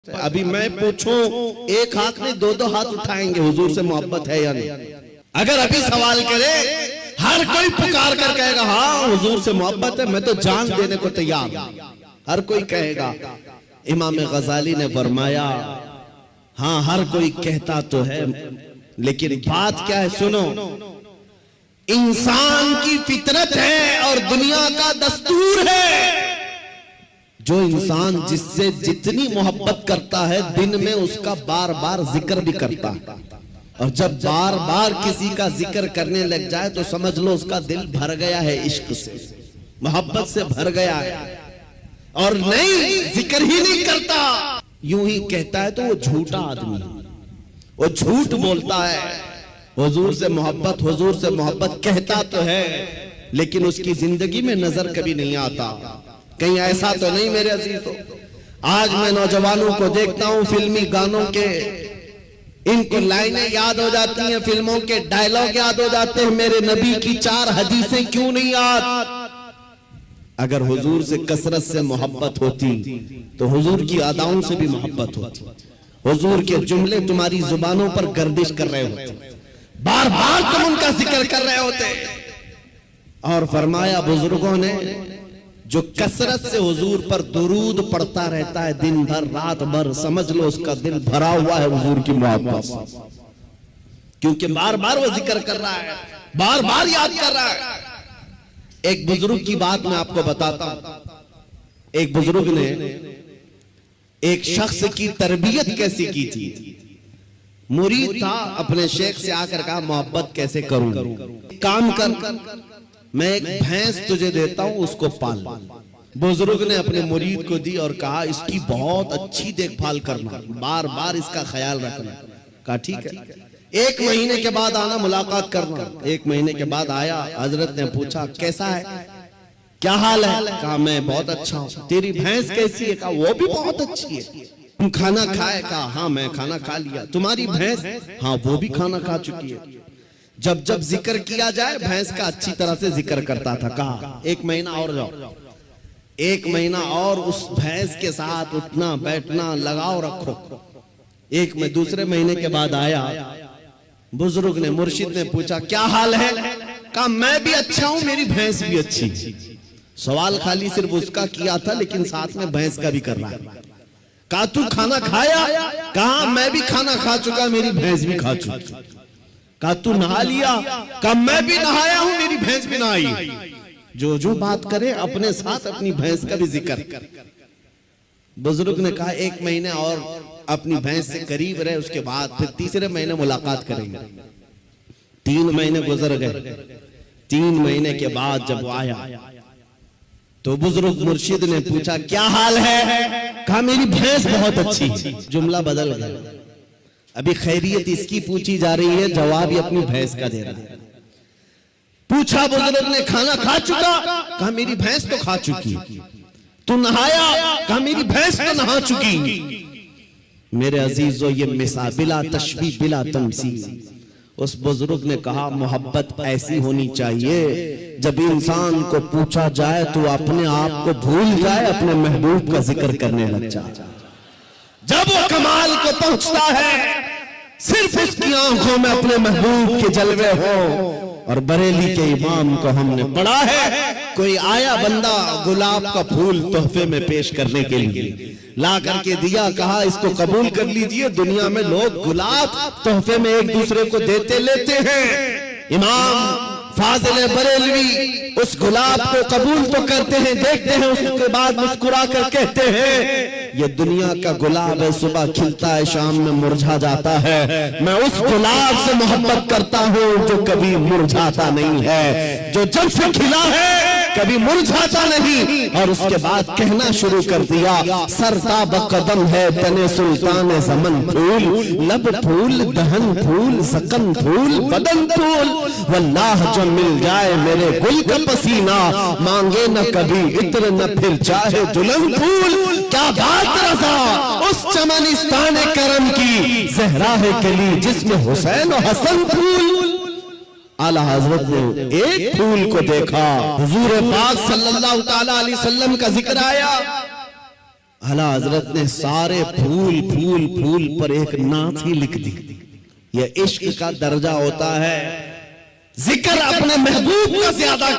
अभी मैं पूछूं, एक हाथ में दो हाथ उठाएंगे, हुजूर से मोहब्बत है या नहीं? अगर अभी सवाल करे, हर कोई पुकार कर कहेगा हाँ हुजूर से मोहब्बत है, मैं तो जान देने को तैयार। हर कोई कहेगा। इमाम गजाली ने फरमाया हाँ हर कोई कहता तो है, लेकिन बात क्या है सुनो। इंसान की फितरत है और दुनिया का दस्तूर है। जो इंसान जिससे जितनी मोहब्बत करता है दिन में उसका बार बार जिक्र भी करता है, और जब बार बार किसी का जिक्र करने लग जाए तो समझ लो उसका दिल भर गया है, इश्क से मोहब्बत से भर गया है। और नहीं जिक्र ही नहीं करता, यूं ही कहता है तो वो झूठा आदमी, वो झूठ बोलता है। हुजूर से मोहब्बत कहता तो है, लेकिन उसकी जिंदगी में नजर कभी नहीं आता। कहीं ऐसा तो नहीं मेरे अजीजों, आज मैं नौजवानों को देखता हूं फिल्मी गानों के, इनको लाइनें याद हो जाती हैं, फिल्मों के डायलॉग याद हो जाते हैं, मेरे नबी की 4 हदीसें क्यों नहीं याद? अगर हुजूर से कसरत से मोहब्बत होती तो हुजूर की अदाओं से भी मोहब्बत होती। हुजूर के जुमले तुम्हारी जुबानों पर गर्दिश कर रहे होते, बार बार तुम उनका जिक्र कर रहे होते। और फरमाया बुजुर्गों ने, जो कसरत से हुजूर पर दुरूद पढ़ता रहता है दिन भर रात भर, समझ लो उसका दिल भरा हुआ है हुजूर की मोहब्बत से, क्योंकि बार बार वो जिक्र कर रहा है, बार बार याद कर रहा है। एक बुजुर्ग की बात मैं आपको बताता हूं। एक बुजुर्ग ने एक शख्स की तरबियत कैसी की थी। मुरीद था, अपने शेख से आकर कहा मोहब्बत कैसे करूं? काम कर, मैं एक भैंस तुझे देता हूं, उसको पाल। बुजुर्ग ने अपने मुरीद को दी और कहा इसकी बहुत अच्छी देखभाल करना, बार बार इसका ख्याल रखना। कहा ठीक है, 1 महीने के बाद आना, मुलाकात करना। 1 महीने के बाद आया, हजरत ने पूछा कैसा है, क्या हाल है? कहा मैं बहुत अच्छा हूँ। तेरी भैंस कैसी है? कहा वो भी बहुत अच्छी है। तुम खाना खाए? कहा हाँ मैं खाना खा लिया। तुम्हारी भैंस? हाँ वो भी खाना खा चुकी है। जब जब जिक्र किया जाए भैंस का अच्छी तरह से जिक्र करता था। कहा 1 महीना और जाओ, 1 महीना और उस भैंस के साथ उठना बैठना लगाव रखो। दूसरे महीने के बाद आया, बुजुर्ग ने, मुर्शिद ने पूछा क्या हाल है? कहा मैं भी अच्छा हूं, मेरी भैंस भी अच्छी। सवाल खाली सिर्फ उसका किया था, लेकिन साथ में भैंस का भी कर रहा है। कहा तू खाना खाया? कहा मैं भी खाना खा चुका, मेरी भैंस भी खा चुकी। कहा तू नहा लिया? कहा मैं भी नहाया हूं, मेरी भैंस भी नहाई। जो जो बात करे अपने साथ अपनी भैंस का भी जिक्र। बुजुर्ग ने कहा 1 महीने और अपनी भैंस से करीब रहे, उसके बाद फिर तीसरे महीने मुलाकात करेंगे। 3 महीने गुजर गए। 3 महीने के बाद जब वो आया तो बुजुर्ग मुर्शिद ने पूछा क्या हाल है? कहा मेरी भैंस बहुत अच्छी। जुमला बदल गया, अभी खैरियत इसकी पूछी जा रही है, जवाब ही अपनी भैंस का दे रहा है। पूछा बुजुर्ग ने खाना खा चुका? कहा मेरी भैंस तो खा चुकी। तू नहाया? कहा मेरी भैंस तो नहा चुकी। मेरे अजीजों ये मिसाल बिला तशबीह बिला तमसील। उस बुजुर्ग ने कहा मोहब्बत ऐसी होनी चाहिए, जब इंसान को पूछा जाए तो अपने आप को भूल जाए, अपने महबूब का जिक्र करने लग जाए। जब वो कमाल को पहुंचता है, सिर्फ उसकी आंखों में अपने महबूब के जलवे हो। और बरेली के इमाम को हमने पढ़ा है, कोई आया बंदा गुलाब का फूल तोहफे में पेश करने के लिए, ला करके दिया, कहा इसको कबूल कर लीजिए। दुनिया में लोग गुलाब तोहफे में एक दूसरे को देते लेते हैं, इमाम फाजिल बरेलवी उस गुलाब को कबूल तो करते हैं, देखते हैं, उसके बाद मुस्कुरा कर कहते हैं ये दुनिया का गुलाब है, सुबह खिलता है शाम में मुरझा जाता है। मैं उस गुलाब से मोहब्बत करता हूँ जो कभी मुरझाता नहीं है, जो जब से खिला है कभी मुरझाता नहीं। और उसके बाद कहना शुरू कर दिया, सरताब कदम है तने सुल्तान ज़मन फूल, लब फूल दहन फूल सकन फूल बदन फूल, वल्लाह जो मिल जाए मेरे गुल का पसीना, मांगे न कभी इत्र न फिर चाहे दुल्हन फूल। क्या बात रज़ा उस चमनिस्तान करम की, ज़हरा है कली जिसमें हुसैन और हसन फूल। आला हजरत ने एक फूल को देखा, हुजूर पाक सल्लल्लाहु ताला अलैहि वसल्लम का जिक्र आया। आला हजरत ने सारे फूल फूल फूल पर एक नात ही लिख दी। यह इश्क का दर्जा होता है, जिक्र अपने महबूब का ज्यादा